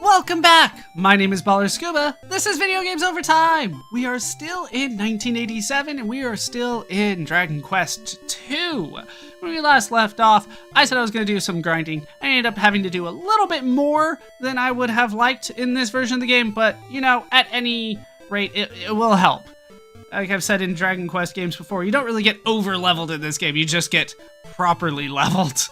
Welcome back! My name is ballerscuba. This is Video Games Over Time. We are still in 1987 and we are still in Dragon Quest II. When we last left off, I said I was going to do some grinding. I ended up having to do a little bit more than I would have liked in this version of the game, but you know, at any rate, it will help. Like I've said in Dragon Quest games before, you don't really get over-leveled in this game, you just get properly leveled.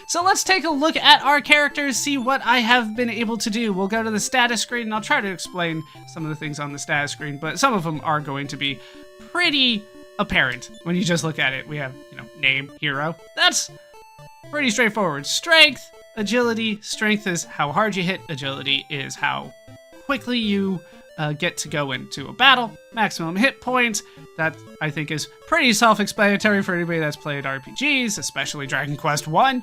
So let's take a look at our characters, see what I have been able to do. We'll go to the status screen, and I'll try to explain some of the things on the status screen, but some of them are going to be pretty apparent when you just look at it. We have, name, hero. That's pretty straightforward. Strength, agility. Strength is how hard you hit. Agility is how quickly you get to go into a battle. Maximum hit points. That, I think, is pretty self-explanatory for anybody that's played RPGs, especially Dragon Quest I.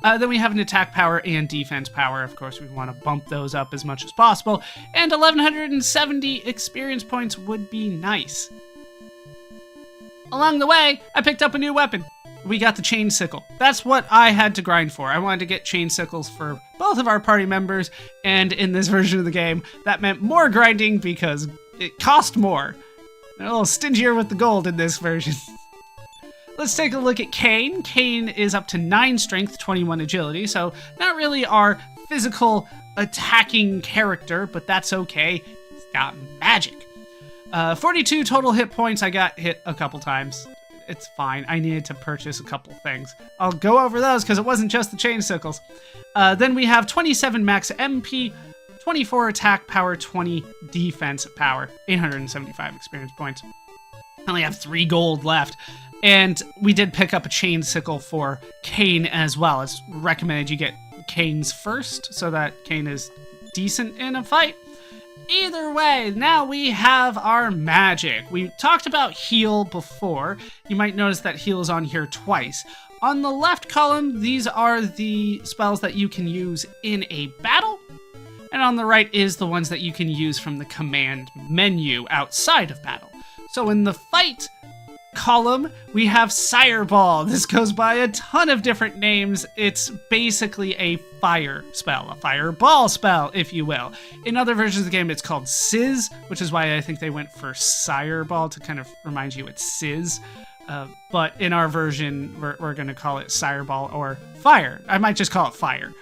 Then we have an attack power and defense power. Of course, we want to bump those up as much as possible. And 1,170 experience points would be nice. Along the way, I picked up a new weapon. We got the chain sickle. That's what I had to grind for. I wanted to get chain sickles for both of our party members, and in this version of the game, that meant more grinding because it cost more. They're a little stingier with the gold in this version. Let's take a look at Kain. Kain is up to 9 strength, 21 agility, so not really our physical attacking character, but that's okay. He's got magic. 42 total hit points. I got hit a couple times. It's fine. I needed to purchase a couple things. I'll go over those because it wasn't just the chain sickles. Then we have 27 max MP, 24 attack power, 20 defense power, 875 experience points. I only have 3 gold left. And we did pick up a chain sickle for Kain as well. It's recommended you get Kain's first so that Kain is decent in a fight. Either way, now we have our magic. We talked about heal before. You might notice that heal is on here twice. On the left column, these are the spells that you can use in a battle. And on the right is the ones that you can use from the command menu outside of battle. So in the fight column, we have Sireball. This goes by a ton of different names. It's basically a fire spell, a fireball spell, if you will. In other versions of the game, it's called Sizz, which is why I think they went for Sireball to kind of remind you it's Sizz. But in our version, we're going to call it Sireball or Fire. I might just call it Fire.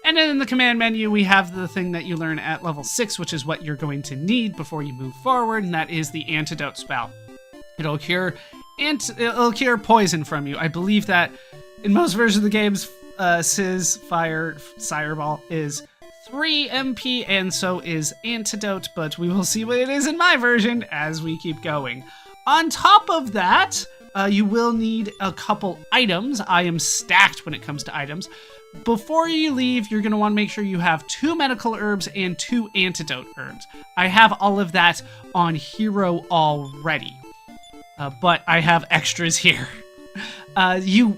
And then in the command menu, we have the thing that you learn at level 6, which is what you're going to need before you move forward, and that is the Antidote spell. It'll cure poison from you. I believe that in most versions of the games, Sizz, Fire, Sireball is 3 MP, and so is Antidote, but we will see what it is in my version as we keep going. On top of that, you will need a couple items. I am stacked when it comes to items. Before you leave, you're going to want to make sure you have 2 medical herbs and 2 antidote herbs. I have all of that on hero already. But I have extras here. You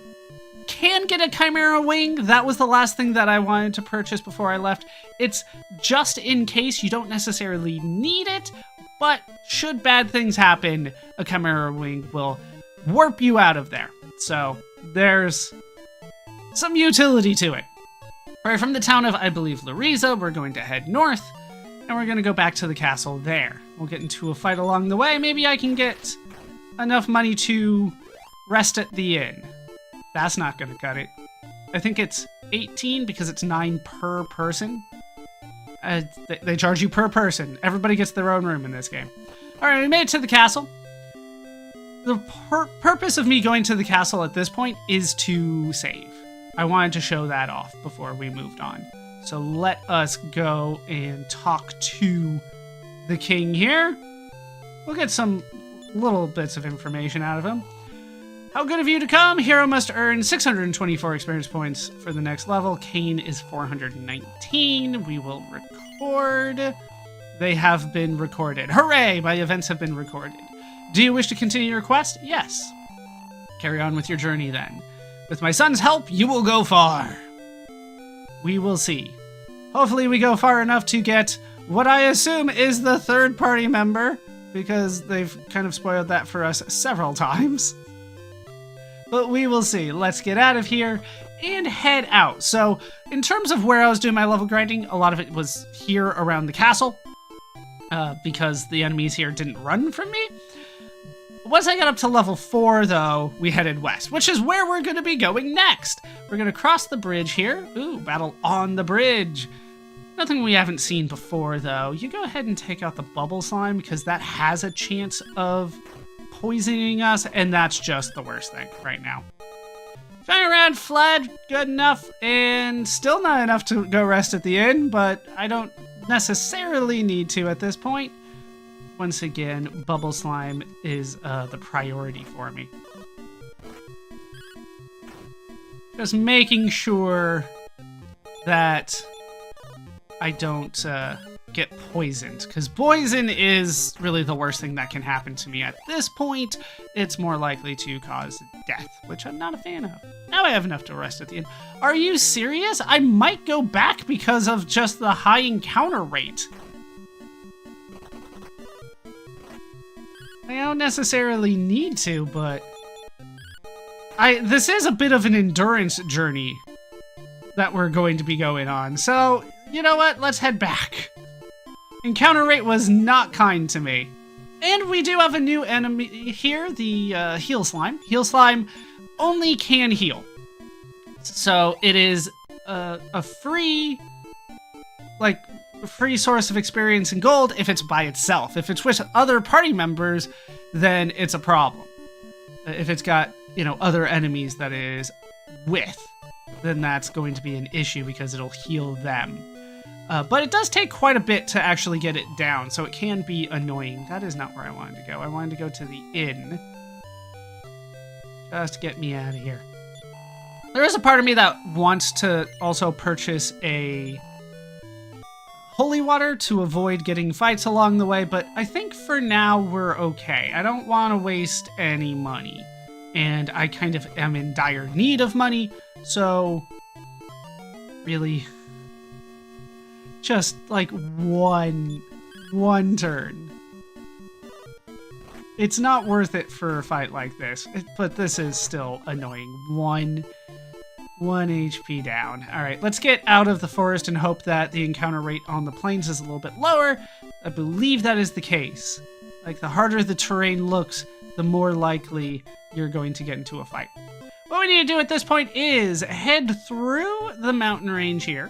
can get a Chimera Wing. That was the last thing that I wanted to purchase before I left. It's just in case. You don't necessarily need it, but should bad things happen, a Chimera Wing will warp you out of there. So there's some utility to it. All right, from the town of, I believe, Lariza, we're going to head north, and we're going to go back to the castle there. We'll get into a fight along the way. Maybe I can get enough money to rest at the inn. That's not gonna cut it. I think it's 18 because it's 9 per person. They charge you per person. Everybody gets their own room in this game. All right, we made it to the castle. The purpose of me going to the castle at this point is to save. I wanted to show that off before we moved on. So let us go and talk to the king here. We'll get some little bits of information out of him. How good of you to come. Hero must earn 624 experience points for the next level. Kain is 419. We will record. They have been recorded. Hooray! My events have been recorded. Do you wish to continue your quest? Yes. Carry on with your journey then. With my son's help, you will go far. We will see. Hopefully we go far enough to get what I assume is the 3rd party member, because they've kind of spoiled that for us several times. But we will see. Let's get out of here and head out. So in terms of where I was doing my level grinding, a lot of it was here around the castle because the enemies here didn't run from me. Once I got up to level 4, though, we headed west, which is where we're going to be going next. We're going to cross the bridge here. Ooh, battle on the bridge. Nothing we haven't seen before, though. You go ahead and take out the bubble slime because that has a chance of poisoning us, and that's just the worst thing right now. Found around, fled, good enough, and still not enough to go rest at the inn, but I don't necessarily need to at this point. Once again, bubble slime is the priority for me. Just making sure that I don't get poisoned, because poison is really the worst thing that can happen to me at this point. It's more likely to cause death, which I'm not a fan of. Now I have enough to rest at the end. Are you serious? I might go back because of just the high encounter rate. I don't necessarily need to, but this is a bit of an endurance journey that we're going to be going on. So, you know what? Let's head back. Encounter rate was not kind to me. And we do have a new enemy here, the heal slime. Heal slime only can heal. So it is a free source of experience and gold if it's by itself. If it's with other party members, then it's a problem. If it's got, other enemies that is with, then that's going to be an issue because it'll heal them. But it does take quite a bit to actually get it down, so it can be annoying. That is not where I wanted to go. I wanted to go to the inn. Just get me out of here. There is a part of me that wants to also purchase a holy water to avoid getting fights along the way, but I think for now we're okay. I don't want to waste any money, and I kind of am in dire need of money, so really just like one turn. It's not worth it for a fight like this, but this is still annoying. One HP down. All right, let's get out of the forest and hope that the encounter rate on the plains is a little bit lower. I believe that is the case. Like, the harder the terrain looks, the more likely you're going to get into a fight. What we need to do at this point is head through the mountain range here.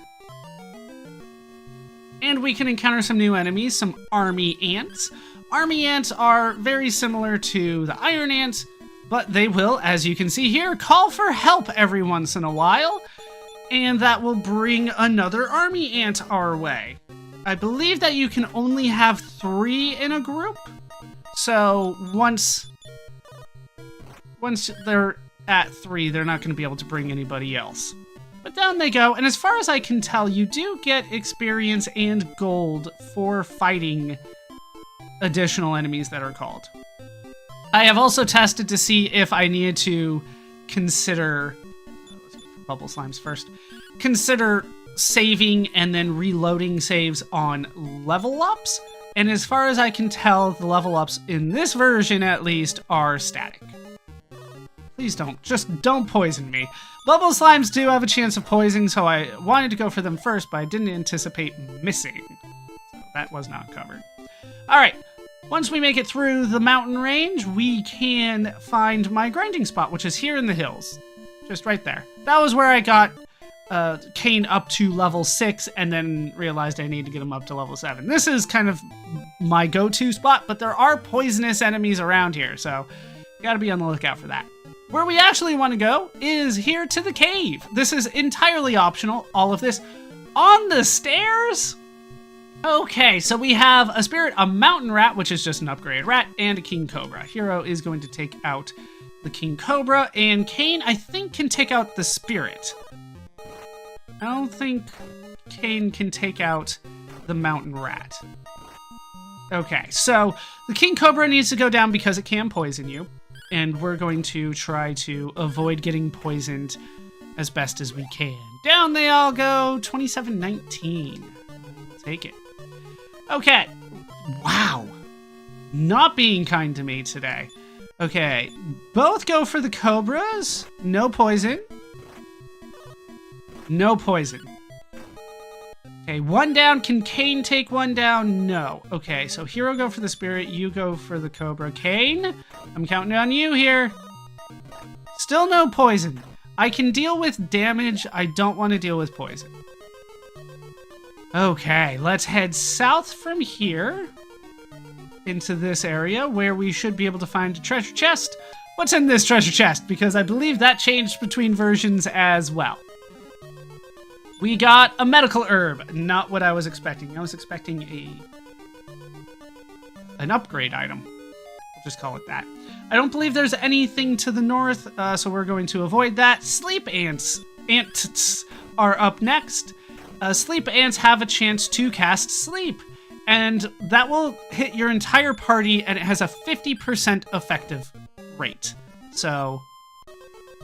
And we can encounter some new enemies, some army ants. Army ants are very similar to the iron ants, but they will, as you can see here, call for help every once in a while, and that will bring another army ant our way. I believe that you can only have 3 in a group, so once they're at 3, they're not going to be able to bring anybody else. But down they go, and as far as I can tell, you do get experience and gold for fighting additional enemies that are called. I have also tested to see if I needed to consider, let's go for bubble slimes first, consider saving and then reloading saves on level ups. And as far as I can tell, the level ups in this version at least are static. Please don't poison me. Bubble slimes do have a chance of poisoning, so I wanted to go for them first, but I didn't anticipate missing. So that was not covered. All right. Once we make it through the mountain range, we can find my grinding spot, which is here in the hills. Just right there. That was where I got Cain up to level 6 and then realized I need to get him up to level 7. This is kind of my go-to spot, but there are poisonous enemies around here, so you gotta be on the lookout for that. Where we actually want to go is here to the cave. This is entirely optional, all of this. On the stairs? Okay, so we have a spirit, a mountain rat, which is just an upgraded rat, and a king cobra. Hero is going to take out the king cobra, and Cain, I think, can take out the spirit. I don't think Cain can take out the mountain rat. Okay, so the king cobra needs to go down because it can poison you, and we're going to try to avoid getting poisoned as best as we can. Down they all go, 2719. Take it. Okay. Wow. Not being kind to me today. Okay. Both go for the cobras. No poison. No poison. Okay, one down. Can Kane take one down? No. Okay, so Hero go for the spirit. You go for the cobra. Kane, I'm counting on you here. Still no poison. I can deal with damage. I don't want to deal with poison. Okay, let's head south from here into this area where we should be able to find a treasure chest. What's in this treasure chest? Because I believe that changed between versions as well. We got a medical herb. Not what I was expecting. I was expecting an upgrade item. We'll just call it that. I don't believe there's anything to the north, so we're going to avoid that. Sleep ants. Ants are up next. Sleep ants have a chance to cast sleep, and that will hit your entire party, and it has a 50% effective rate. So,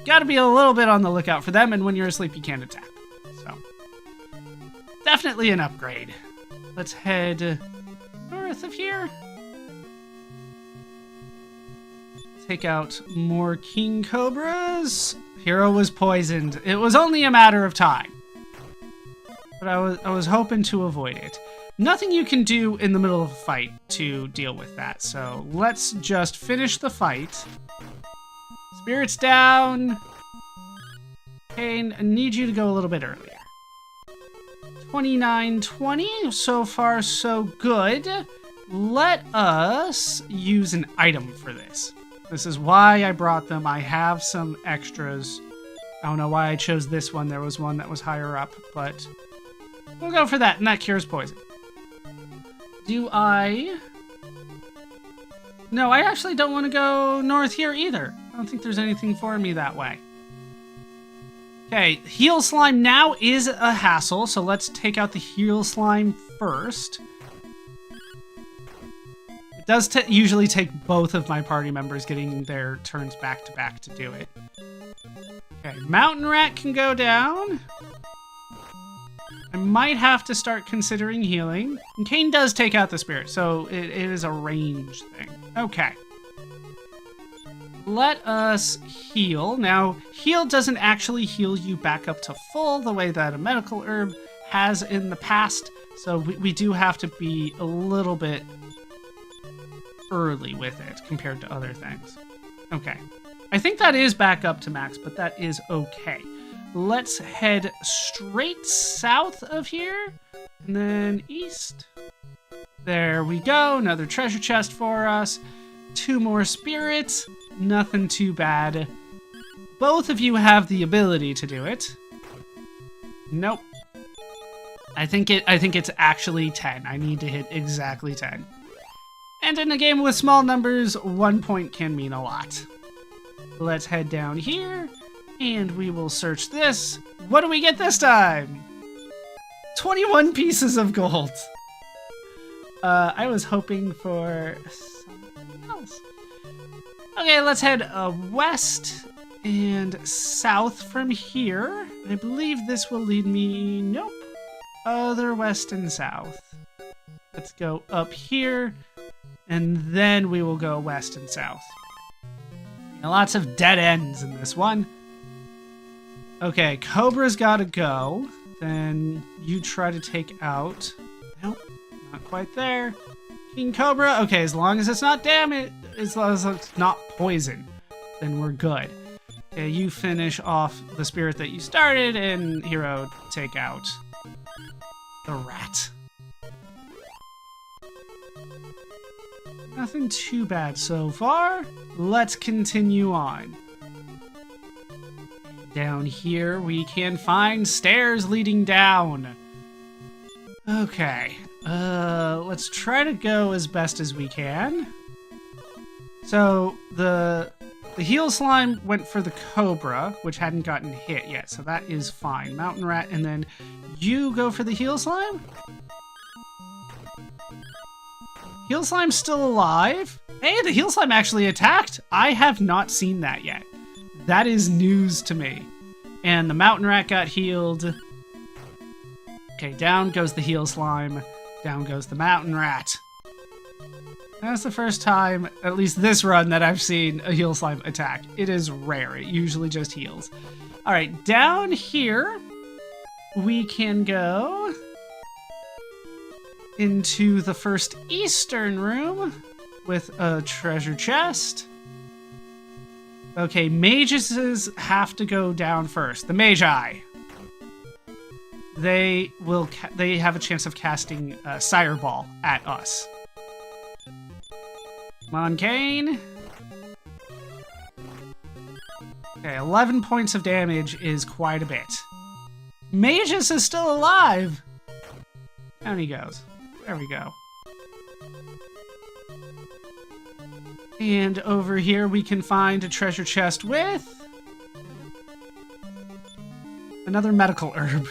gotta be a little bit on the lookout for them, and when you're asleep, you can't attack. So, definitely an upgrade. Let's head north of here. Take out more king cobras. Hero was poisoned. It was only a matter of time. But I was hoping to avoid it. Nothing you can do in the middle of a fight to deal with that. So let's just finish the fight. Spirits down. Kane, I need you to go a little bit earlier. 29-20. So far, so good. Let us use an item for this. This is why I brought them. I have some extras. I don't know why I chose this one. There was one that was higher up, but we'll go for that, and that cures poison. Do I... No, I actually don't want to go north here either. I don't think there's anything for me that way. Okay, heal slime now is a hassle, so let's take out the heal slime first. It does usually take both of my party members getting their turns back to back to do it. Okay, mountain rat can go down. I might have to start considering healing. And Kane does take out the spirit, so it is a range thing. Okay. Let us heal. Now, heal doesn't actually heal you back up to full the way that a medical herb has in the past, so we do have to be a little bit early with it compared to other things. Okay. I think that is back up to max, but that is okay. Let's head straight south of here, and then east. There we go. Another treasure chest for us. 2 more spirits. Nothing too bad. Both of you have the ability to do it. Nope. I think it's actually 10. I need to hit exactly 10. And in a game with small numbers, 1 point can mean a lot. Let's head down here, and we will search this. What do we get this time? 21 pieces of gold. I was hoping for something else. Okay, let's head west and south from here. I believe this will lead me... Nope. Other west and south. Let's go up here, and then we will go west and south. And lots of dead ends in this one. Okay, Cobra's gotta go. Then you try to take out... Nope, not quite there. King Cobra. Okay, as long as it's not damage, as long as it's not poison, then we're good. Okay, you finish off the spirit that you started, and Hero take out the rat. Nothing too bad so far. Let's continue on. Down here, we can find stairs leading down. Okay, let's try to go as best as we can. So, the heal slime went for the Cobra, which hadn't gotten hit yet, so that is fine. Mountain Rat, and then you go for the heal slime? Heal slime's still alive? Hey, the heal slime actually attacked! I have not seen that yet. That is news to me. And the mountain rat got healed. Okay, down goes the heal slime. Down goes the mountain rat. That's the first time, at least this run, that I've seen a heal slime attack. It is rare. It usually just heals. Alright, down here, we can go into the first eastern room with a treasure chest. Okay, mages have to go down first. The Magi. They have a chance of casting Sire Ball at us. Come on, Kane. Okay, 11 points of damage is quite a bit. Magus is still alive. Down he goes. There we go. And over here we can find a treasure chest with another medical herb.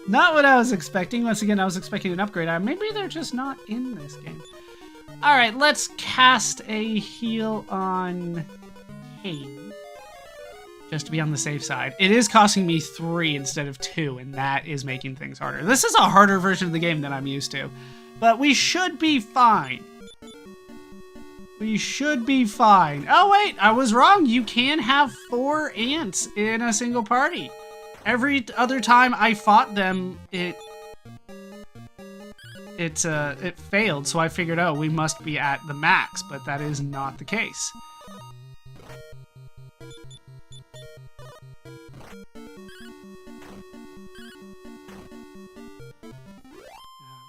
Not what I was expecting. Once again, I was expecting an upgrade. Maybe they're just not in this game. All right, let's cast a heal on Kane, just to be on the safe side. It is costing me 3 instead of 2, and that is making things harder. This is a harder version of the game than I'm used to, but we should be fine. We should be fine. Oh, wait, I was wrong. You can have 4 ants in a single party. Every other time I fought them, it failed, so I figured, oh, we must be at the max, but that is not the case.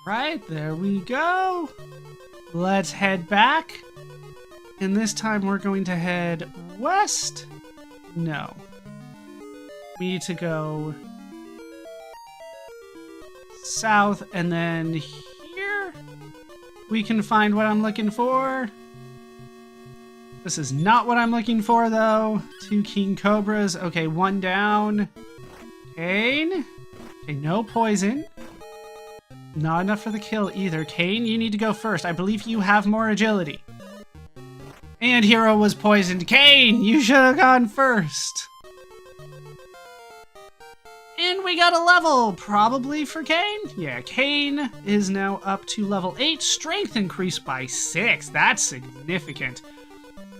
Right, there we go. Let's head back. And this time we're going to head west. No. We need to go south, and then here we can find what I'm looking for. This is not what I'm looking for, though. 2 King Cobras. Okay, 1 down. Kane. Okay, no poison. Not enough for the kill either. Kane, you need to go first. I believe you have more agility. And Hero was poisoned. Kane, you should have gone first. And we got a level, probably for Kane. Yeah, Kane is now up to level 8. Strength increased by 6. That's significant.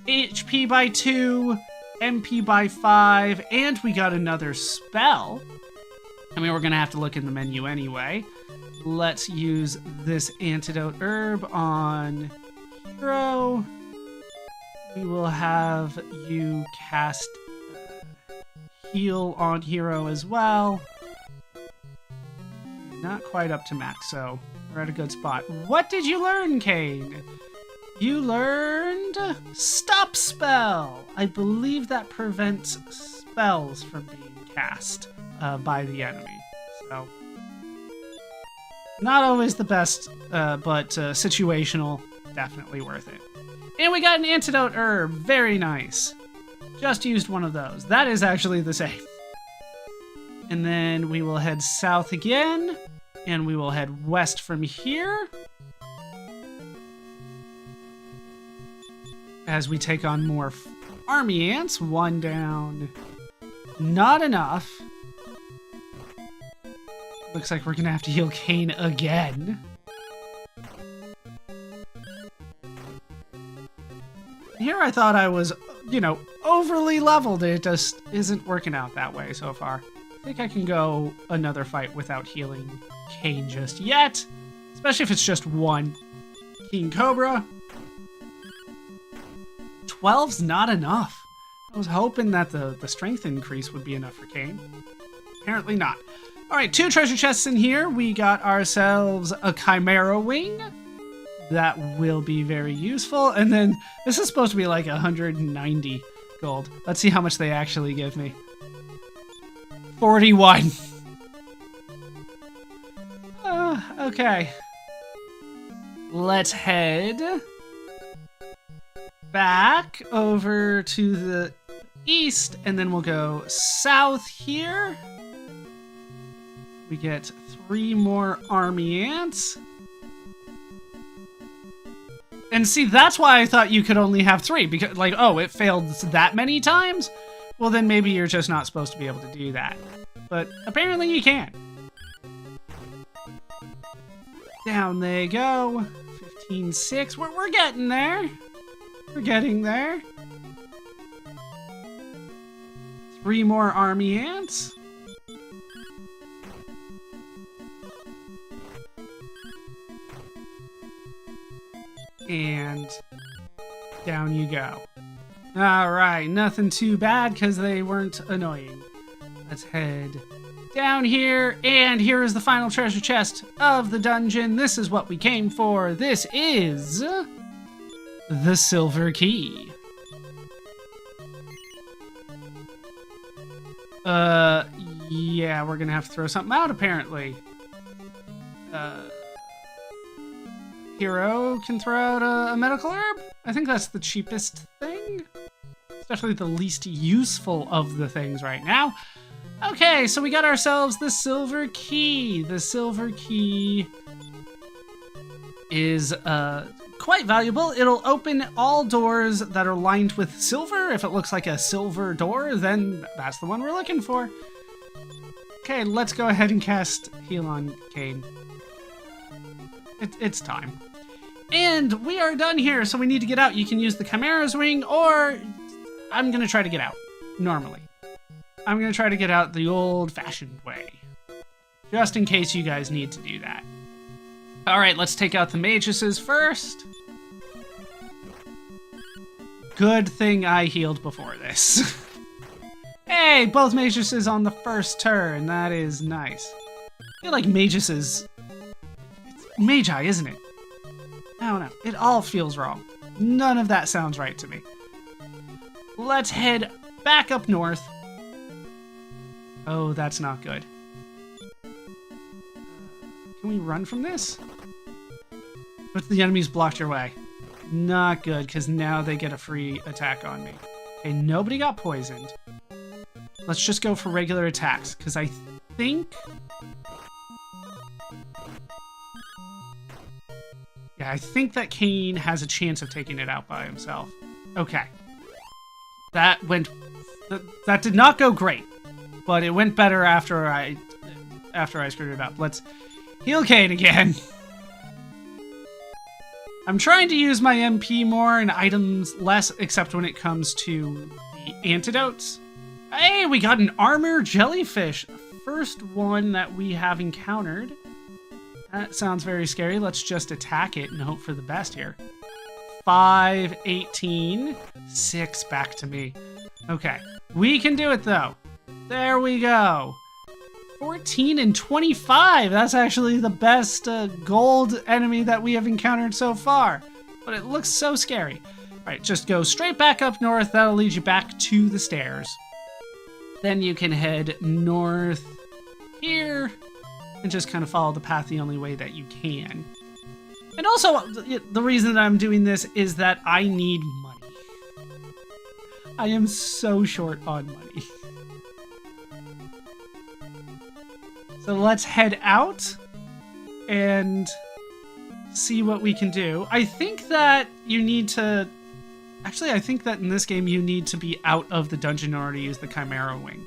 HP by 2, MP by 5, and we got another spell. I mean, we're going to have to look in the menu anyway. Let's use this antidote herb on Hero. We will have you cast heal on Hero as well. Not quite up to max, so we're at a good spot. What did you learn, Kane? You learned Stop Spell. I believe that prevents spells from being cast by the enemy. So, not always the best, but situational, definitely worth it. And we got an antidote herb. Very nice. Just used one of those. That is actually the same. And then we will head south again, and we will head west from here as we take on more army ants. 1 down. Not enough. Looks like we're gonna have to heal Kane again. Here I thought I was, you know, overly leveled. It just isn't working out that way so far. I think I can go another fight without healing Kane just yet. Especially if it's just 1 King Cobra. 12's not enough. I was hoping that the strength increase would be enough for Kane. Apparently not. Alright, 2 treasure chests in here. We got ourselves a Chimera Wing. That will be very useful. And then this is supposed to be like 190 gold. Let's see how much they actually give me. 41. Okay. Let's head back over to the east, and then we'll go south here. We get 3 more army ants. And see, that's why I thought you could only have 3, because, like, oh, it failed that many times? Well, then maybe you're just not supposed to be able to do that. But apparently you can. Down they go. 15-6. We're getting there. We're getting there. 3 more army ants. And down you go. All right, nothing too bad because they weren't annoying. Let's head down here, and here is the final treasure chest of the dungeon. This is what we came for. This is the silver key. Yeah, we're gonna have to throw something out apparently. Hero can throw out a medical herb? I think that's the cheapest thing. It's definitely the least useful of the things right now. Okay, so we got ourselves the silver key. The silver key is quite valuable. It'll open all doors that are lined with silver. If it looks like a silver door, then that's the one we're looking for. Okay, let's go ahead and cast Heal on Kane. It's time. And we are done here, so we need to get out. You can use the Chimera's Wing, or I'm going to try to get out, normally. I'm going to try to get out the old-fashioned way, just in case you guys need to do that. All right, let's take out the maguses first. Good thing I healed before this. Hey, both maguses on the first turn. That is nice. I feel like maguses... It's magi, isn't it? I don't know. It all feels wrong. None of that sounds right to me. Let's head back up north. Oh, that's not good. Can we run from this? But the enemies blocked your way. Not good, because now they get a free attack on me. Okay, nobody got poisoned. Let's just go for regular attacks, because I think... Yeah, I think that Kane has a chance of taking it out by himself. Okay. That went... That did not go great, but it went better after I screwed it up. Let's heal Kane again. I'm trying to use my MP more and items less, except when it comes to the antidotes. Hey, we got an armor jellyfish. First one that we have encountered. That sounds very scary. Let's just attack it and hope for the best here. 5, 18, 6 back to me. Okay, we can do it though. There we go. 14 and 25. That's actually the best gold enemy that we have encountered so far. But it looks so scary. All right, just go straight back up north. That'll lead you back to the stairs. Then you can head north here and just kind of follow the path the only way that you can. And also, the reason that I'm doing this is that I need money. I am so short on money. So let's head out and see what we can do. I think that you need to... Actually, I think that in this game you need to be out of the dungeon in order to use the Chimera Wing.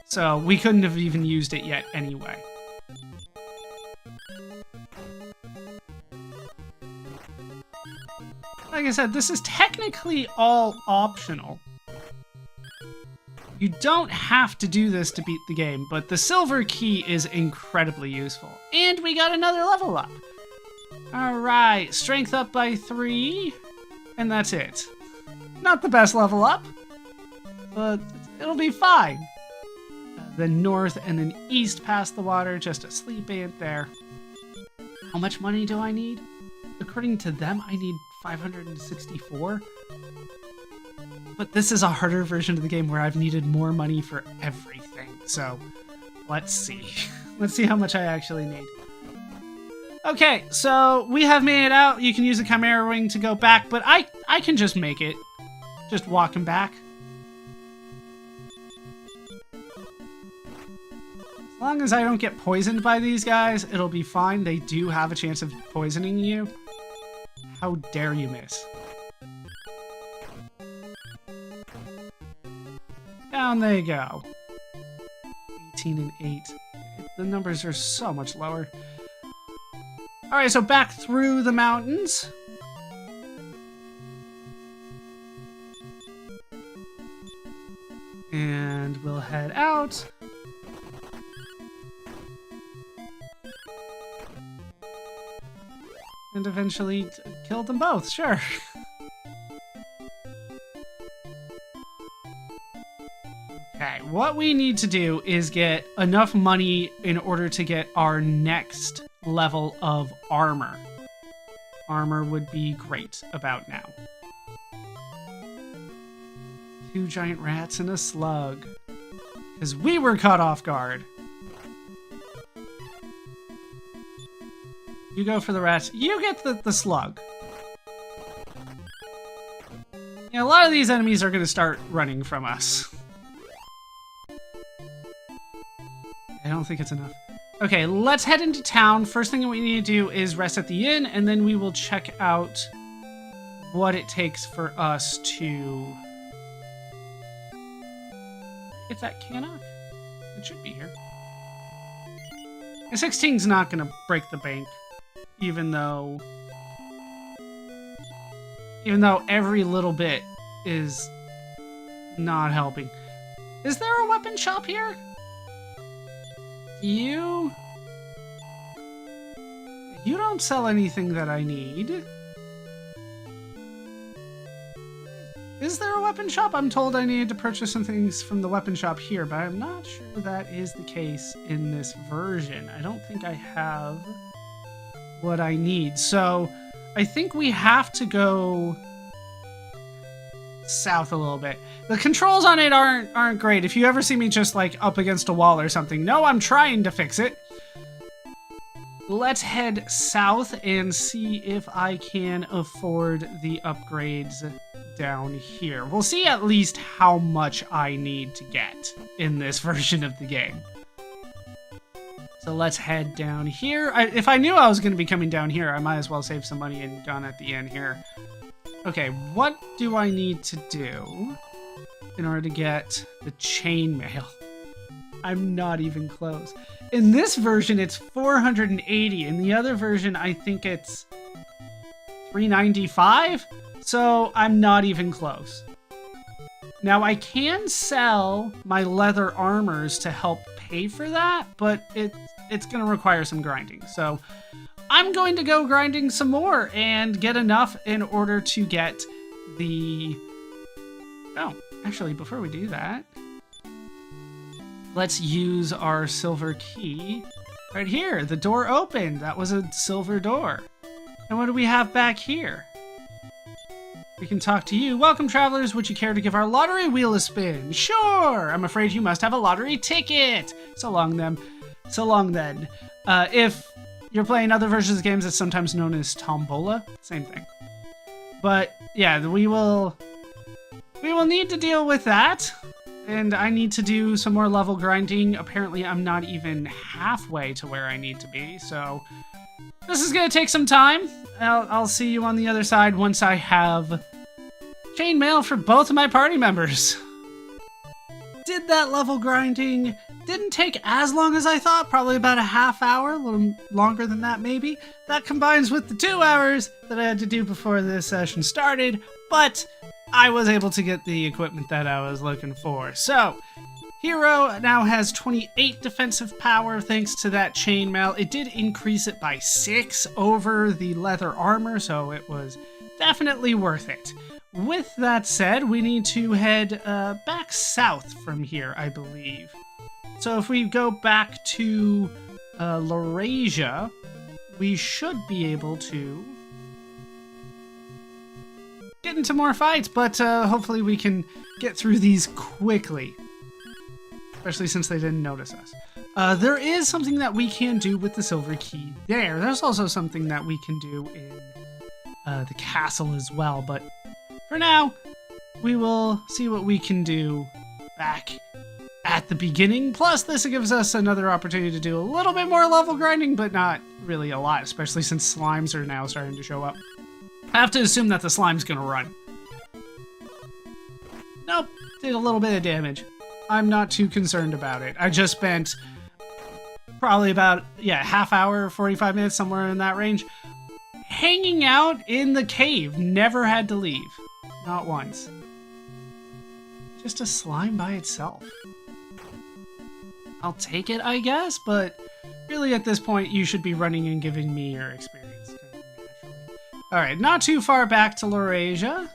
So we couldn't have even used it yet anyway. Like I said, this is technically all optional. You don't have to do this to beat the game, but the silver key is incredibly useful. And we got another level up. All right, strength up by 3, and that's it. Not the best level up, but it'll be fine. Then north and then east past the water, just a sleep ant there. How much money do I need? According to them, I need 564. But this is a harder version of the game where I've needed more money for everything. So let's see. Let's see how much I actually need. Okay, so we have made it out. You can use a Chimera Wing to go back, but I can just make it. Just walking back. As long as I don't get poisoned by these guys, it'll be fine. They do have a chance of poisoning you. How dare you miss? Down they go. 18 and 8. The numbers are so much lower. Alright, so back through the mountains. And we'll head out. And eventually killed them both, sure. Okay, what we need to do is get enough money in order to get our next level of armor. Armor would be great about now. 2 giant rats and a slug. Because we were caught off guard. You go for the rats. You get the slug. Yeah, a lot of these enemies are going to start running from us. I don't think it's enough. Okay, let's head into town. First thing we need to do is rest at the inn, and then we will check out what it takes for us to get that Cannock. It should be here. The 16's not going to break the bank, even though every little bit is not helping. Is there a weapon shop here? You don't sell anything that I need. Is there a weapon shop? I'm told I needed to purchase some things from the weapon shop here, but I'm not sure that is the case in this version. I don't think I have what I need. So I think we have to go south a little bit. The controls on it aren't great. If you ever see me just like up against a wall or something, no, I'm trying to fix it. Let's head south and see if I can afford the upgrades down here. We'll see at least how much I need to get in this version of the game. So let's head down here. If I knew I was going to be coming down here, I might as well save some money and gun at the end here. Okay, what do I need to do in order to get the chainmail? I'm not even close. In this version, it's 480. In the other version, I think it's 395. So I'm not even close. Now, I can sell my leather armors to help pay for that, but it's going to require some grinding. So I'm going to go grinding some more and get enough in order to get the... Oh, actually, before we do that, let's use our silver key right here. The door opened. That was a silver door. And what do we have back here? We can talk to you. Welcome, travelers. Would you care to give our lottery wheel a spin? Sure. I'm afraid you must have a lottery ticket. So long, then. So long, then. If you're playing other versions of games, it's sometimes known as tombola. Same thing. But yeah, we will need to deal with that. And I need to do some more level grinding. Apparently, I'm not even halfway to where I need to be. So this is going to take some time. I'll see you on the other side once I have chainmail for both of my party members. Did that level grinding. Didn't take as long as I thought, probably about a half hour, a little longer than that maybe. That combines with the 2 hours that I had to do before this session started, but I was able to get the equipment that I was looking for. So, Hero now has 28 defensive power thanks to that chainmail. It did increase it by 6 over the leather armor, so it was definitely worth it. With that said, we need to head back south from here, I believe. So if we go back to Laurasia, we should be able to get into more fights, but hopefully we can get through these quickly. Especially since they didn't notice us. There is something that we can do with the silver key there. There's also something that we can do in the castle as well, but for now, we will see what we can do back at the beginning. Plus, this gives us another opportunity to do a little bit more level grinding, but not really a lot, especially since slimes are now starting to show up. I have to assume that the slime's gonna run. Nope, did a little bit of damage. I'm not too concerned about it. I just spent probably about, half hour, 45 minutes, somewhere in that range, hanging out in the cave. Never had to leave. Not once. Just a slime by itself. I'll take it, I guess, but really at this point, you should be running and giving me your experience. All right, not too far back to Laurasia.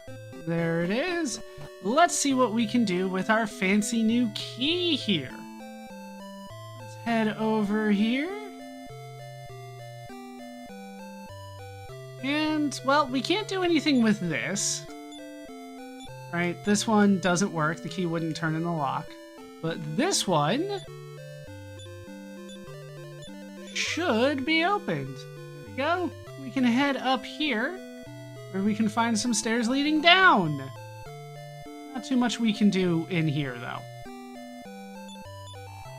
There it is. Let's see what we can do with our fancy new key here. Let's head over here. And, well, we can't do anything with this. Right, this one doesn't work. The key wouldn't turn in the lock. But this one should be opened. There we go. We can head up here where we can find some stairs leading down. Not too much we can do in here, though.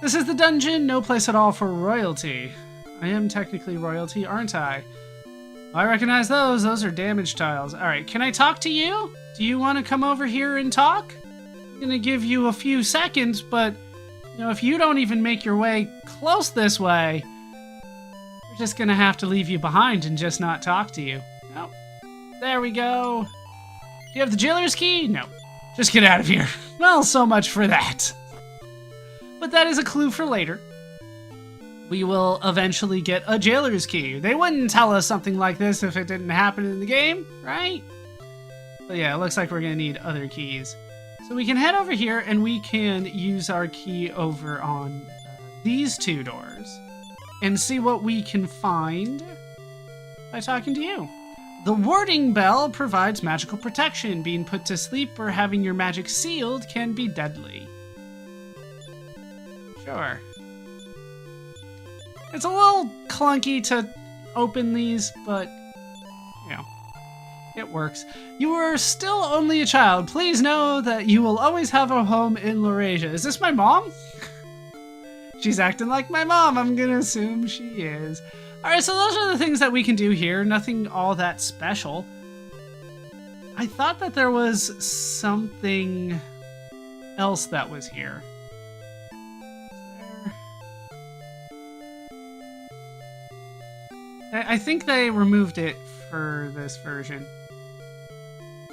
This is the dungeon, no place at all for royalty. I am technically royalty, aren't I? I recognize those. Those are damage tiles. All right, can I talk to you? Do you want to come over here and talk? I'm gonna give you a few seconds, but you know, if you don't even make your way close this way, we're just gonna have to leave you behind and just not talk to you. Nope. There we go. Do you have the jailer's key? No. Just get out of here. Well, so much for that. But that is a clue for later. We will eventually get a jailer's key. They wouldn't tell us something like this if it didn't happen in the game, right? But yeah, it looks like we're gonna need other keys. So we can head over here and we can use our key over on these two doors and see what we can find by talking to you. The warding bell provides magical protection. Being put to sleep or having your magic sealed can be deadly. Sure. It's a little clunky to open these, but, you know, it works. You are still only a child. Please know that you will always have a home in Laurasia. Is this my mom? She's acting like my mom. I'm gonna assume she is. Alright, so those are the things that we can do here. Nothing all that special. I thought that there was something else that was here. I think they removed it for this version.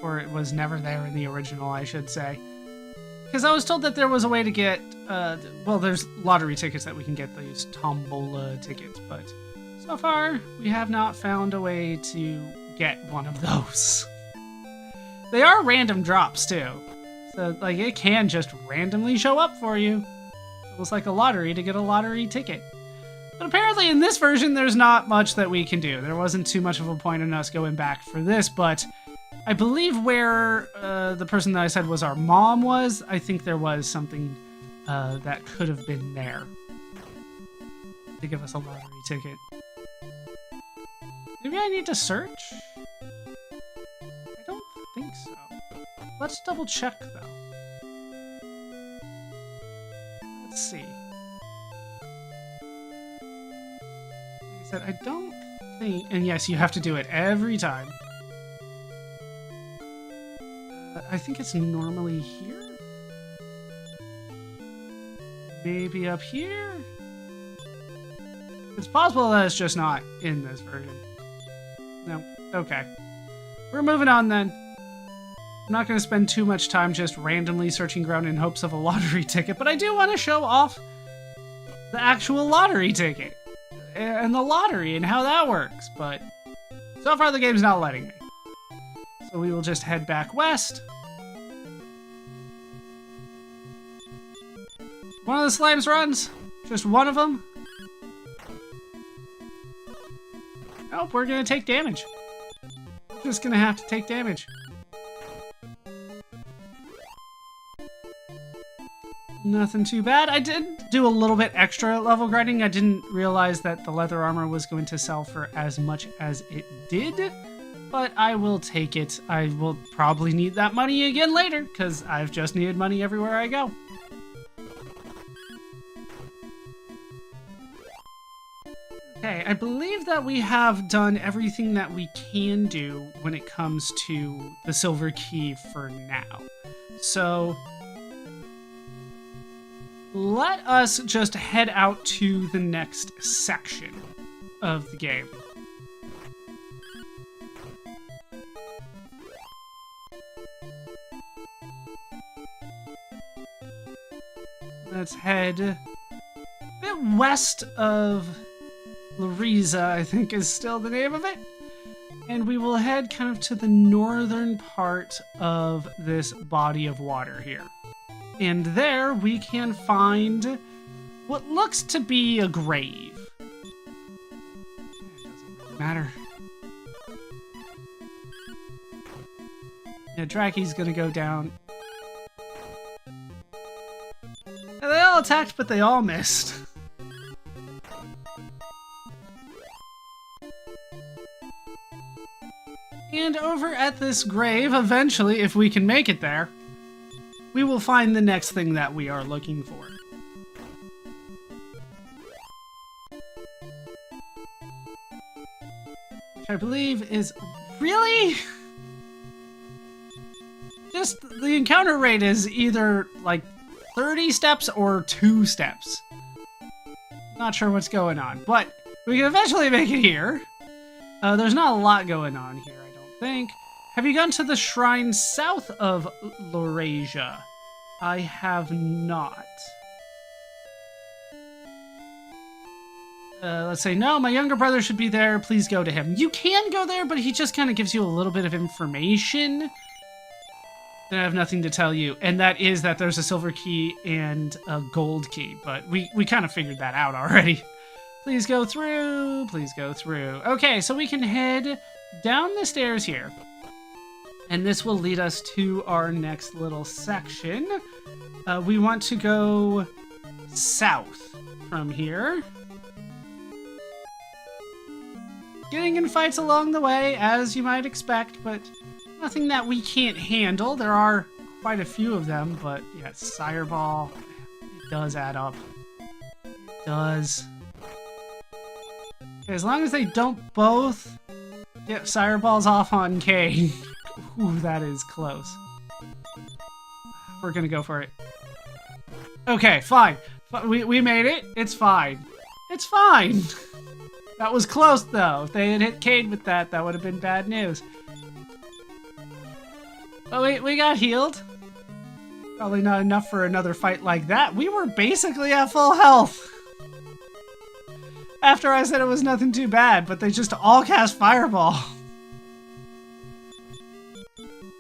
Or it was never there in the original, I should say. Because I was told that there was a way to get, well, there's lottery tickets that we can get, these tombola tickets, but so far we have not found a way to get one of those. They are random drops too. So, like, it can just randomly show up for you. It's almost like a lottery to get a lottery ticket. But apparently in this version, there's not much that we can do. There wasn't too much of a point in us going back for this, but I believe where the person that I said was our mom was, I think there was something that could have been there to give us a lottery ticket. Maybe I need to search? I don't think so. Let's double check though. Let's see. Like I said, I don't think, and yes, you have to do it every time. I think it's normally here? Maybe up here? It's possible that it's just not in this version. No, okay. We're moving on then. I'm not going to spend too much time just randomly searching around in hopes of a lottery ticket, but I do want to show off the actual lottery ticket and the lottery and how that works, but so far the game's not letting me. So we will just head back west. One of the slimes runs. Just one of them. Nope, we're gonna take damage. We're just gonna have to take damage. Nothing too bad. I did do a little bit extra level grinding. I didn't realize that the leather armor was going to sell for as much as it did, but I will take it. I will probably need that money again later, because I've just needed money everywhere I go. Okay, I believe that we have done everything that we can do when it comes to the silver key for now. So let us just head out to the next section of the game. Let's head a bit west of Laurasia, I think is still the name of it. And we will head kind of to the northern part of this body of water here. And there we can find what looks to be a grave. It doesn't really matter. Yeah, Draki's gonna go down. And they all attacked, but they all missed. And over at this grave, eventually, if we can make it there, we will find the next thing that we are looking for. Which I believe is really... just the encounter rate is either like 30 steps or 2 steps. Not sure what's going on, but we can eventually make it here. There's not a lot going on here, I don't think. Have you gone to the shrine south of Laurasia? I have not. Let's say, no, my younger brother should be there. Please go to him. You can go there, but he just kind of gives you a little bit of information. Then I have nothing to tell you. And that is that there's a silver key and a gold key. But we kind of figured that out already. Please go through. Please go through. Okay, so we can head down the stairs here. And this will lead us to our next little section. We want to go south from here. Getting in fights along the way, as you might expect, but nothing that we can't handle. There are quite a few of them, but yeah, Sire Ball, it does add up. It does. Okay, as long as they don't both get Sire Balls off on Kane. Ooh, that is close. We're gonna go for it. Okay, fine. We made it. It's fine. It's fine. That was close, though. If they had hit Cade with that, that would have been bad news. Oh, we got healed. Probably not enough for another fight like that. We were basically at full health. After I said it was nothing too bad, but they just all cast Fireball.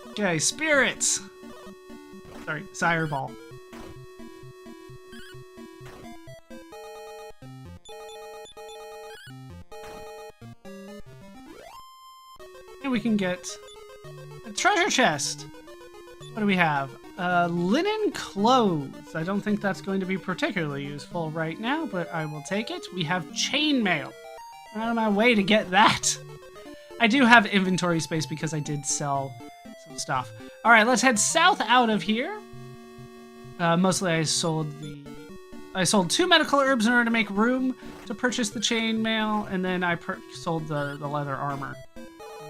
Okay, Spirits. Sorry, Sire Ball. And we can get a treasure chest. What do we have? Linen clothes. I don't think that's going to be particularly useful right now, but I will take it. We have chainmail. I'm out of my way to get that. I do have inventory space because I did sell some stuff. All right, let's head south out of here. Mostly I sold 2 medical herbs in order to make room to purchase the chainmail, and then I sold the leather armor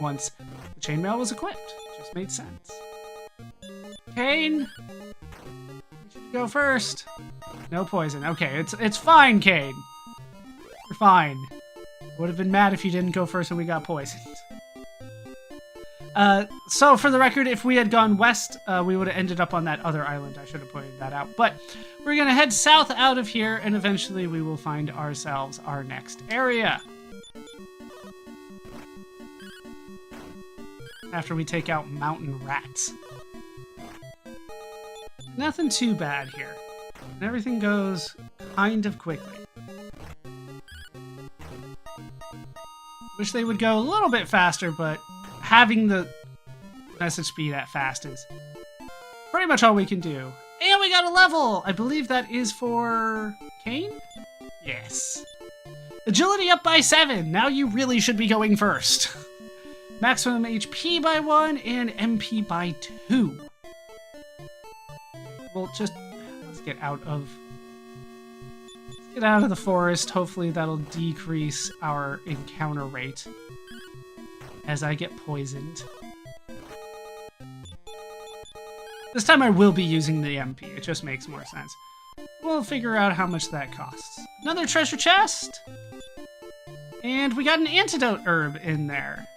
once the chainmail was equipped. Just made sense. Kane, you should go first. No poison. Okay, it's fine, Kane. You're fine. Would have been mad if you didn't go first and we got poisoned. So for the record, if we had gone west, we would have ended up on that other island. I should have pointed that out. But we're gonna head south out of here, and eventually we will find ourselves our next area. After we take out mountain rats. Nothing too bad here. And everything goes kind of quickly. Wish they would go a little bit faster, but having the message speed that fast is pretty much all we can do. And we got a level! I believe that is for Kane? Yes. Agility up by 7. Now you really should be going first. Maximum HP by 1 and MP by 2. Well, let's get out of the forest. Hopefully that'll decrease our encounter rate as I get poisoned. This time I will be using the MP. It just makes more sense. We'll figure out how much that costs. Another treasure chest. And we got an antidote herb in there.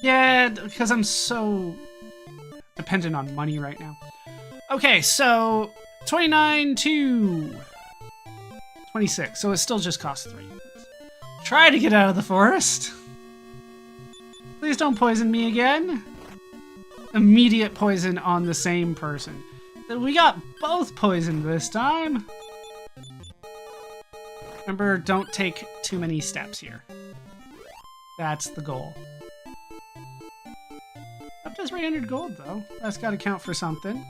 Yeah, because I'm so dependent on money right now. Okay, so 29 to 26, so it still just costs 3. Try to get out of the forest. Please don't poison me again. Immediate poison on the same person. We got both poisoned this time. Remember, don't take too many steps here. That's the goal. Up to 300 gold, though. That's got to count for something.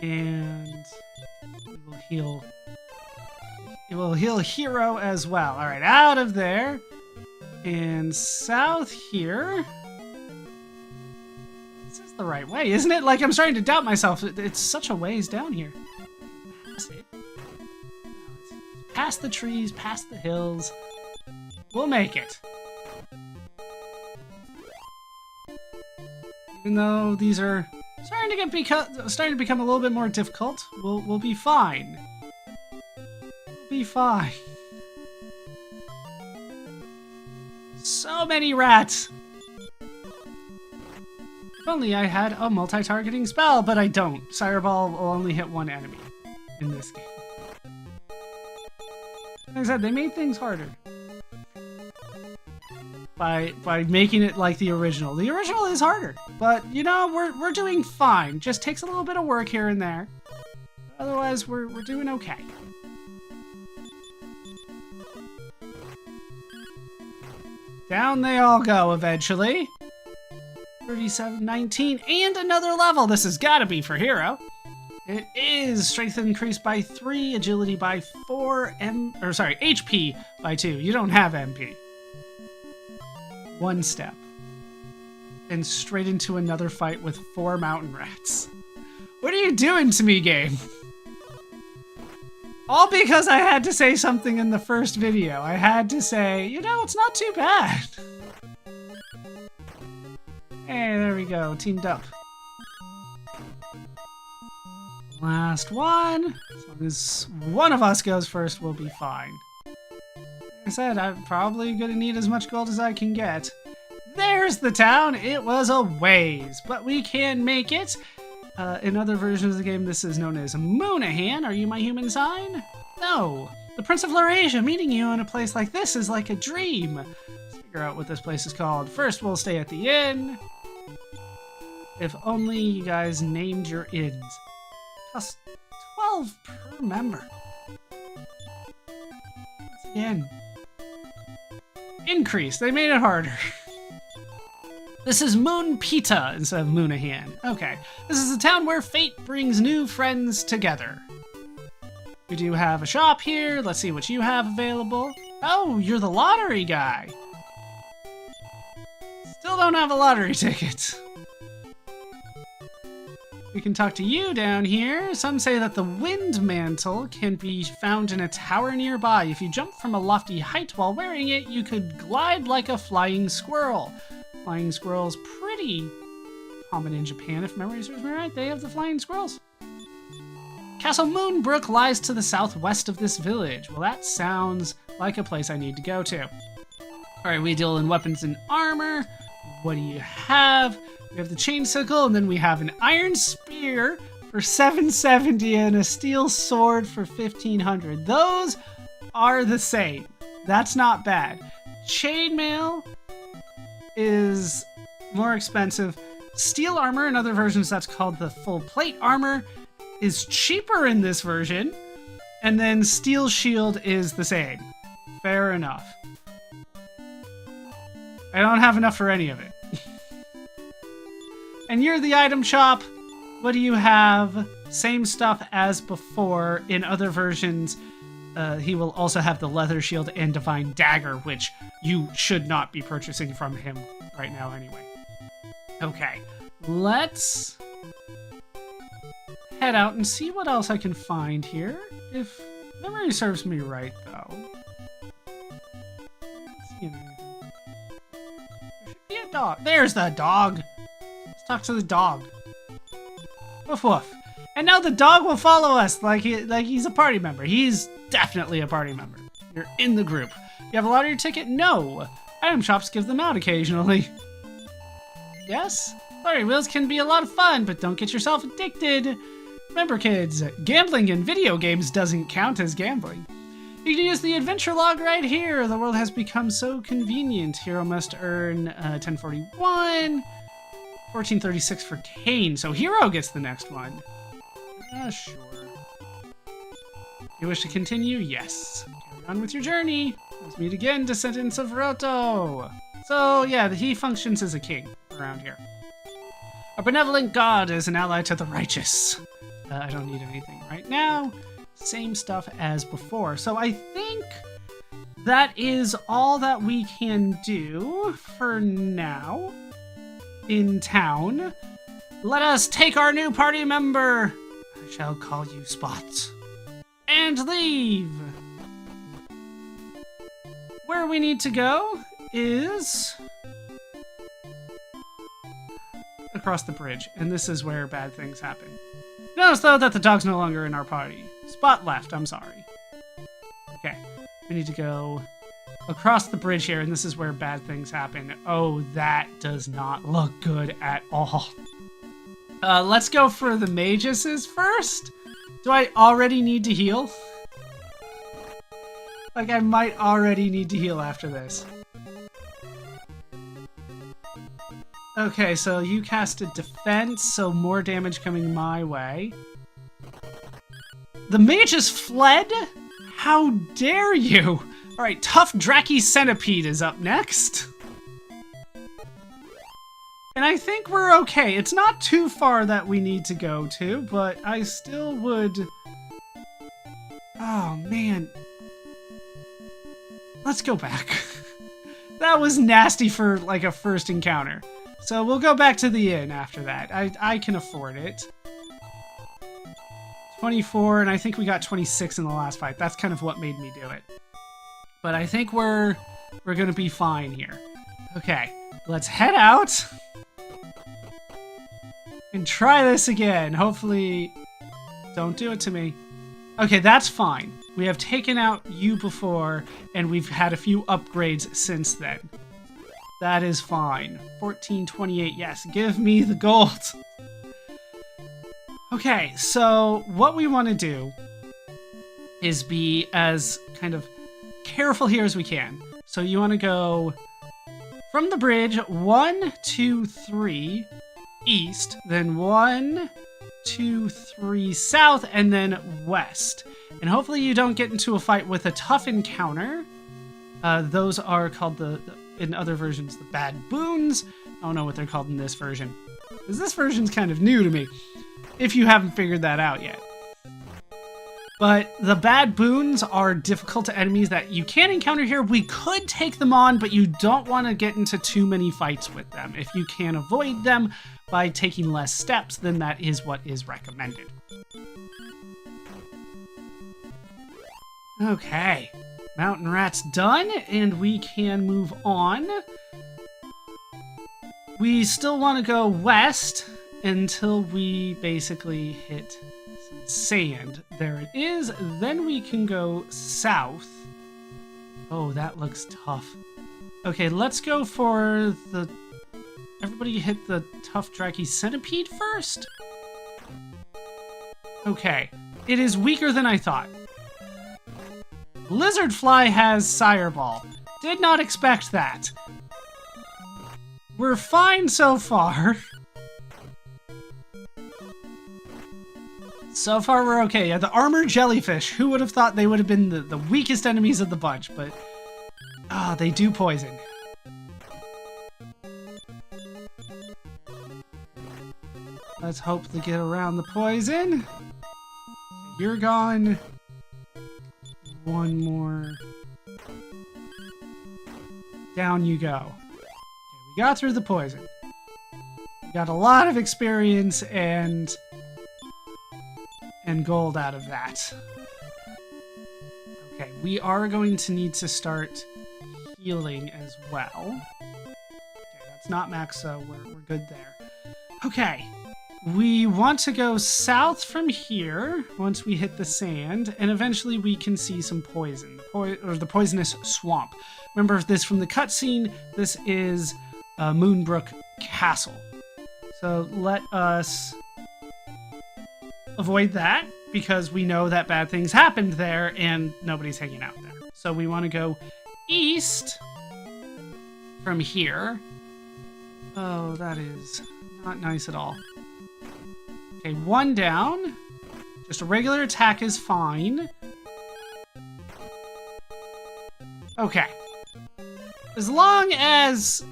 And we will heal. It will heal Hero as well. All right, out of there. And south here. This is the right way, isn't it? Like, I'm starting to doubt myself. It's such a ways down here. Past it. Past the trees, past the hills. We'll make it. Even though these are starting to become a little bit more difficult, we'll be fine. We'll be fine. So many rats. If only I had a multi-targeting spell, but I don't. Sireball will only hit one enemy in this game. Like I said, they made things harder by making it like the original. The original is harder, but you know, we're doing fine. Just takes a little bit of work here and there. Otherwise, we're doing okay. Down they all go eventually. 3719 and another level. This has got to be for Hero. It is strength increased by 3, agility by 4, HP by 2. You don't have MP. One step. And straight into another fight with 4 mountain rats. What are you doing to me, game? All because I had to say something in the first video. I had to say, you know, it's not too bad. Hey, there we go. Teamed up. Last one. As long as one of us goes first, we'll be fine. Like I said, I'm probably gonna need as much gold as I can get. There's the town. It was a ways, but we can make it. In other versions of the game, this is known as Moonahan. Are you my human sign? No. The Prince of Laurasia, meeting you in a place like this is like a dream. Let's figure out what this place is called. First, we'll stay at the inn. If only you guys named your inns. Plus 12 per member. Once again. Increase. They made it harder. This is Moonpeta instead of Moonahan. Okay. This is a town where fate brings new friends together. We do have a shop here. Let's see what you have available. Oh, you're the lottery guy. Still don't have a lottery ticket. We can talk to you down here. Some say that the wind mantle can be found in a tower nearby. If you jump from a lofty height while wearing it, you could glide like a flying squirrel. Flying squirrels pretty common in Japan, if memory serves me right. They have the flying squirrels. Castle Moonbrooke lies to the southwest of this village. Well, that sounds like a place I need to go to. All right, we deal in weapons and armor. What do you have? We have the chain sickle, and then we have an iron spear for 770 and a steel sword for 1500. Those are the same. That's not bad. Chainmail is more expensive. Steel armor, in other versions that's called the full plate armor, is cheaper in this version. And then steel shield is the same. Fair enough. I don't have enough for any of it. And you're the item shop. What do you have? Same stuff as before. In other versions, he will also have the leather shield and divine dagger, which you should not be purchasing from him right now anyway. Okay, let's head out and see what else I can find here. If memory serves me right, though. Let's see anything. There should be a dog. There's the dog. Let's talk to the dog. Woof woof. And now the dog will follow us like he's a party member. He's definitely a party member. You're in the group. You have a lottery ticket? No. Item shops give them out occasionally. Yes? Sorry, wheels can be a lot of fun, but don't get yourself addicted. Remember, kids, gambling in video games doesn't count as gambling. You can use the adventure log right here. The world has become so convenient. Hero must earn 1041, 1436 for Kane. So Hero gets the next one. Sure. You wish to continue? Yes. Carry on with your journey. Let's meet again, descendants of Roto. So yeah, he functions as a king around here. A benevolent god is an ally to the righteous. I don't need anything right now. Same stuff as before. So I think that is all that we can do for now in town. Let us take our new party member. I shall call you Spot. And leave. Where we need to go is across the bridge. And this is where bad things happen. Notice, though, that the dog's no longer in our party. Spot left, I'm sorry. Okay, we need to go across the bridge here, and this is where bad things happen. Oh, that does not look good at all. Let's go for the mages first. Do I already need to heal? Like, I might already need to heal after this. Okay, so you casted defense, so more damage coming my way. The mages fled? How dare you! Alright, Tough Dracky Centipede is up next. And I think we're okay. It's not too far that we need to go to, but I still would... Oh, man. Let's go back. That was nasty for, like, a first encounter. So we'll go back to the inn after that. I can afford it. 24, and I think we got 26 in the last fight. That's kind of what made me do it. But I think we're gonna be fine here. Okay, let's head out and try this again. Hopefully, don't do it to me. Okay, that's fine. We have taken out you before, and we've had a few upgrades since then. That is fine. 1428, yes, give me the gold. Okay, so what we want to do is be as kind of careful here as we can. So you want to go from the bridge 1, 2, 3 east, then 1, 2, 3 south, and then west. And hopefully you don't get into a fight with a tough encounter. Those are called in other versions, the bad boons. I don't know what they're called in this version, because this version's kind of new to me, if you haven't figured that out yet. But the bad boons are difficult enemies that you can encounter here. We could take them on, but you don't want to get into too many fights with them. If you can avoid them by taking less steps, then that is what is recommended. Okay. Mountain rat's done, and we can move on. We still want to go west until we basically hit some sand. There it is. Then we can go south. Oh, that looks tough. Okay, let's go for the... Everybody hit the Tough Dracky Centipede first? Okay. It is weaker than I thought. Lizardfly has Sire Ball. Did not expect that. We're fine so far. So far we're okay. Yeah, the Armored Jellyfish. Who would have thought they would have been the weakest enemies of the bunch, but... they do poison. Let's hope to get around the poison. You're gone. One more. Down you go. Okay, we got through the poison. We got a lot of experience and gold out of that. Okay, we are going to need to start healing as well. Okay, that's not max, so we're good there. Okay. We want to go south from here once we hit the sand, and eventually we can see some poison, the poisonous swamp. Remember this from the cutscene. This is Moonbrooke Castle. So let us avoid that because we know that bad things happened there and nobody's hanging out there. So we want to go east from here. Oh, that is not nice at all. Okay, one down. Just a regular attack is fine. Okay. As long as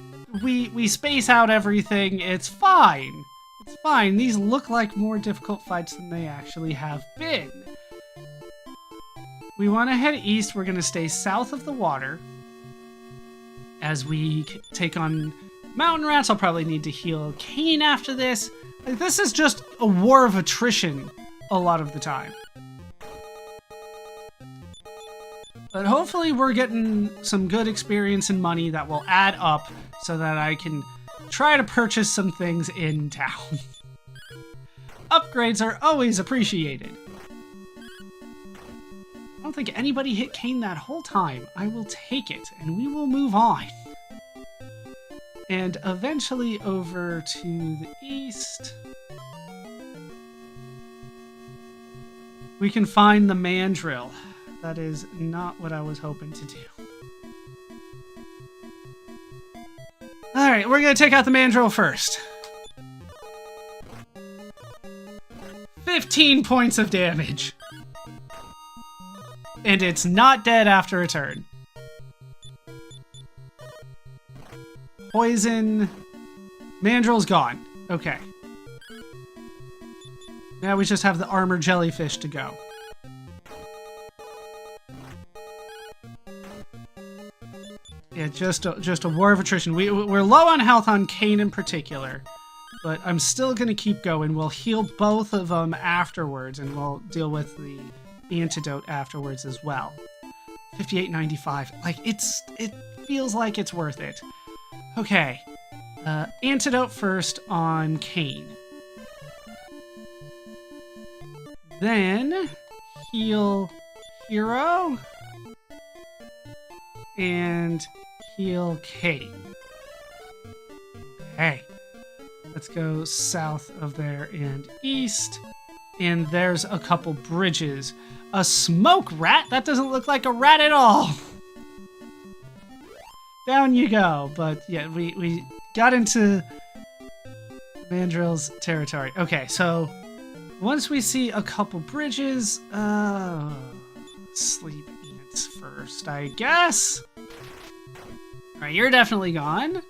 we space out everything, it's fine. It's fine. These look like more difficult fights than they actually have been. We want to head east. We're going to stay south of the water. As we take on mountain rats, I'll probably need to heal Cain after this. Like, this is just a war of attrition a lot of the time. But hopefully we're getting some good experience and money that will add up so that I can try to purchase some things in town. Upgrades are always appreciated. I don't think anybody hit Cain that whole time. I will take it, and we will move on. And eventually over to the east, we can find the mandrill. That is not what I was hoping to do. Alright, we're going to take out the mandrill first. 15 points of damage. And it's not dead after a turn. Poison. Mandrill's gone. Okay. Now we just have the armor jellyfish to go. Yeah, just a war of attrition. We're low on health on Cain in particular, but I'm still going to keep going. We'll heal both of them afterwards, and we'll deal with the antidote afterwards as well. 58.95. Like, it feels like it's worth it. Okay. Antidote first on Cain. Then heal Hero. And heal Cain. Okay. Let's go south of there and east. And there's a couple bridges. A smoke rat? That doesn't look like a rat at all. Down you go. But yeah, we got into Mandrill's territory. Okay, so once we see a couple bridges, sleep ants first, I guess. Alright, you're definitely gone.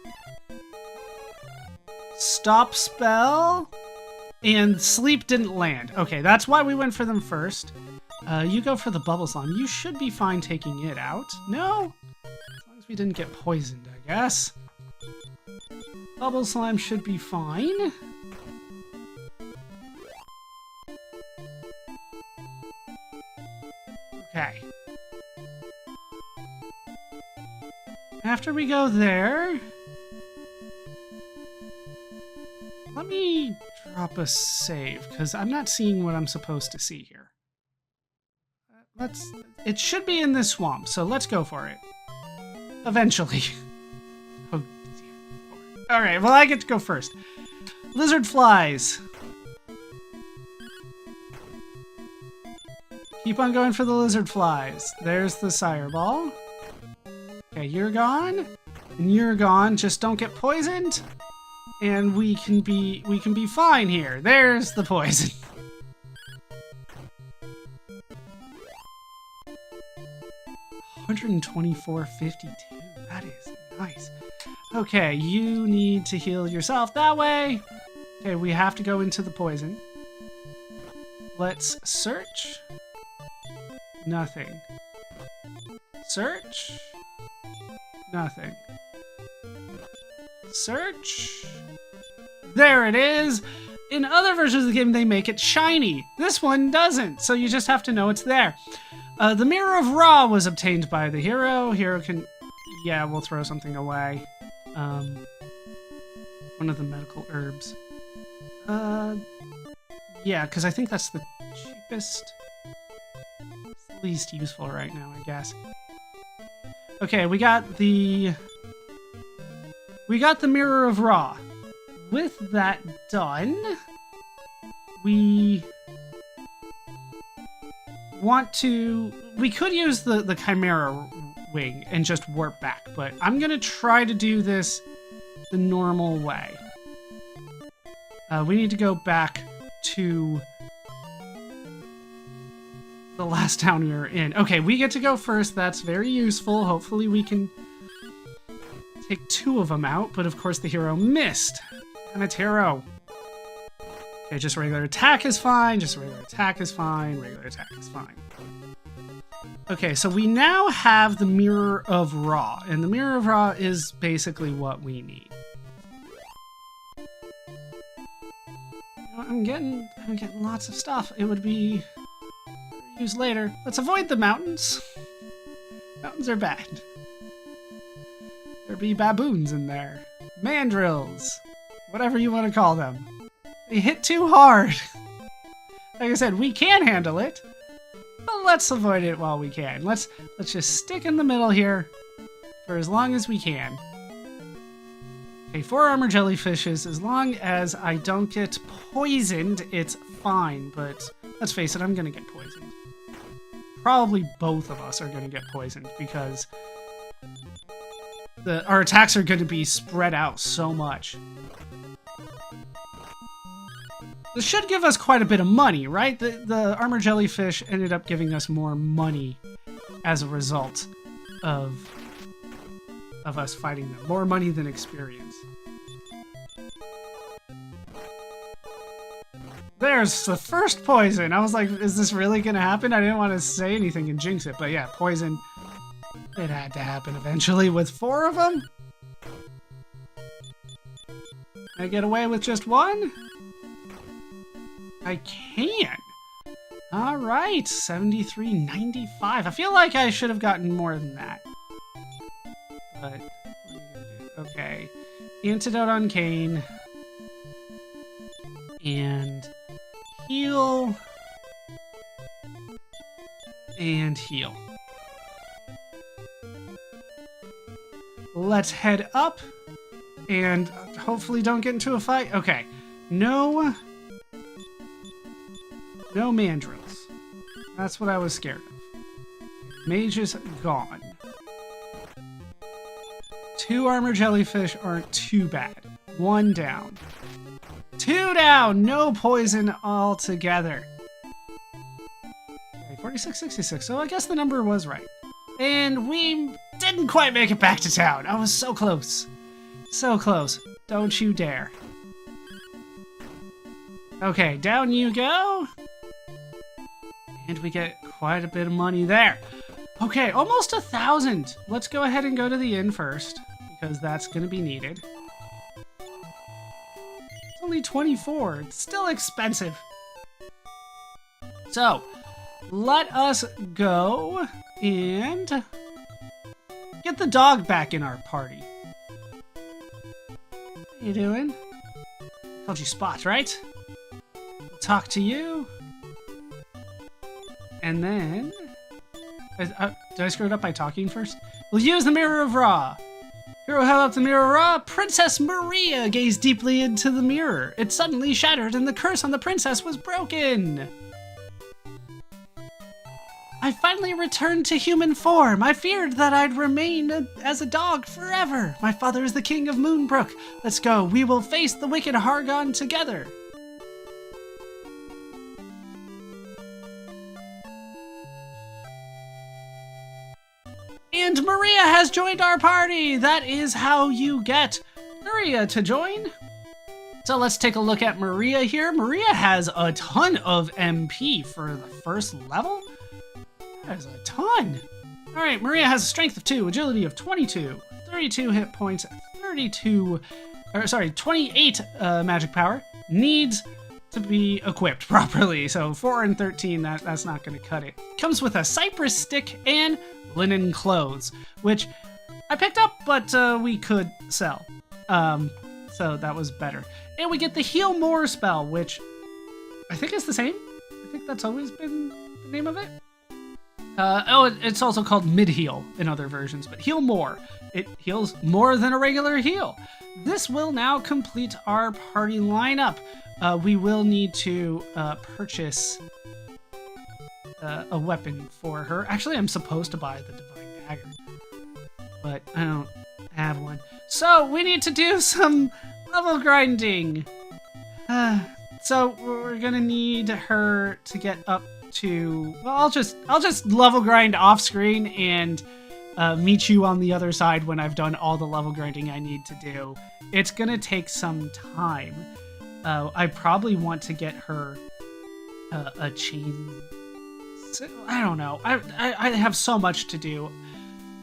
Stop spell. And sleep didn't land. Okay, that's why we went for them first. You go for the bubble slime. You should be fine taking it out. No? As long as we didn't get poisoned, I guess. Bubble slime should be fine. Okay. After we go there, let me drop a save, because I'm not seeing what I'm supposed to see here. It should be in this swamp, so let's go for it. Eventually. Oh, dear. Alright, well, I get to go first. Lizard flies. Keep on going for the lizard flies. There's the sire ball. Okay, you're gone. And you're gone. Just don't get poisoned. And we can be fine here. There's the poison. $124.52. That is nice. Okay, you need to heal yourself that way. Okay, we have to go into the poison. Let's search. Nothing. Search. Nothing. Search. There it is. In other versions of the game, they make it shiny. This one doesn't, so you just have to know it's there. The Mirror of Ra was obtained by the hero. Hero can... Yeah, we'll throw something away. One of the medical herbs. Yeah, because I think that's the cheapest. It's the least useful right now, I guess. Okay, we got the Mirror of Ra. with that done, we could use the Chimera wing and just warp back, but I'm gonna try to do this the normal way. We need to go back to the last town we were in. Okay, we get to go first. That's very useful. Hopefully we can take 2 of them out, but of course the hero missed. Damn it, hero. Okay, just regular attack is fine. Just regular attack is fine. Regular attack is fine. Okay, so we now have the Mirror of Ra, and the Mirror of Ra is basically what we need. I'm getting lots of stuff. It would be used later. Let's avoid the mountains. Mountains are bad. There be baboons in there. Mandrills. Whatever you want to call them. They hit too hard. Like I said, we can handle it. But let's avoid it while we can. Let's just stick in the middle here for as long as we can. Okay, 4 armor jellyfishes. As long as I don't get poisoned, it's fine. But let's face it, I'm gonna get poisoned. Probably both of us are gonna get poisoned because our attacks are gonna be spread out so much. This should give us quite a bit of money, right? The armor jellyfish ended up giving us more money as a result of us fighting them. More money than experience. There's the first poison. I was like, is this really gonna happen? I didn't want to say anything and jinx it, but yeah, poison. It had to happen eventually with 4 of them. Can I get away with just 1? I can. All right, 73.95. I feel like I should have gotten more than that. But what are you gonna do? Okay, antidote on Kane and heal and heal. Let's head up and hopefully don't get into a fight. Okay, no mandrills. That's what I was scared of. Mage is gone. 2 armor jellyfish aren't too bad. 1 down. 2 down! No poison altogether. Okay, 46.66, so I guess the number was right. And we didn't quite make it back to town. I was so close. So close. Don't you dare. Okay, down you go. And we get quite a bit of money there. Okay, almost 1,000. Let's go ahead and go to the inn first, because that's going to be needed. It's only 24. It's still expensive. So, let us go and get the dog back in our party. How you doing? Called you Spot, right? We'll talk to you. And then... did I screw it up by talking first? We'll use the Mirror of Ra. Hero held up the Mirror of Ra. Princess Maria gazed deeply into the mirror. It suddenly shattered and the curse on the princess was broken. I finally returned to human form. I feared that I'd remain as a dog forever. My father is the king of Moonbrooke. Let's go. We will face the wicked Hargon together. And Maria has joined our party! That is how you get Maria to join. So let's take a look at Maria here. Maria has a ton of MP for the first level. That is a ton. All right, Maria has a strength of 2, agility of 22, 32 hit points, 28 magic power. Needs to be equipped properly. So 4 and 13, that's not gonna cut it. Comes with a cypress stick and linen clothes, which I picked up, but we could sell. So that was better. And we get the Heal More spell, which I think is the same. I think that's always been the name of it. It's also called mid-heal in other versions, but heal more. It heals more than a regular heal. This will now complete our party lineup. We will need to purchase a weapon for her. Actually, I'm supposed to buy the Divine Dagger, but I don't have one. So we need to do some level grinding. So we're gonna need her to get up to, well, I'll just level grind off screen and meet you on the other side when I've done all the level grinding I need to do. It's gonna take some time. I probably want to get her a chain. I don't know. I have so much to do.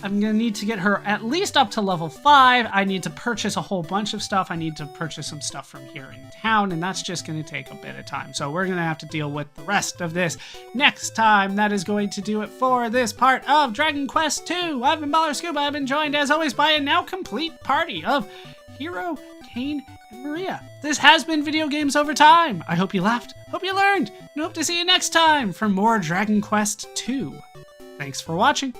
I'm gonna need to get her at least up to level 5. I need to purchase a whole bunch of stuff. I need to purchase some stuff from here in town, and that's just gonna take a bit of time. So we're gonna have to deal with the rest of this next time. That is going to do it for this part of Dragon Quest II. I've been ballerscuba. I've been joined as always by a now complete party of Hero, Kane, and Maria. This has been Video Games Over Time. I hope you laughed, hope you learned, and hope to see you next time for more Dragon Quest II. Thanks for watching.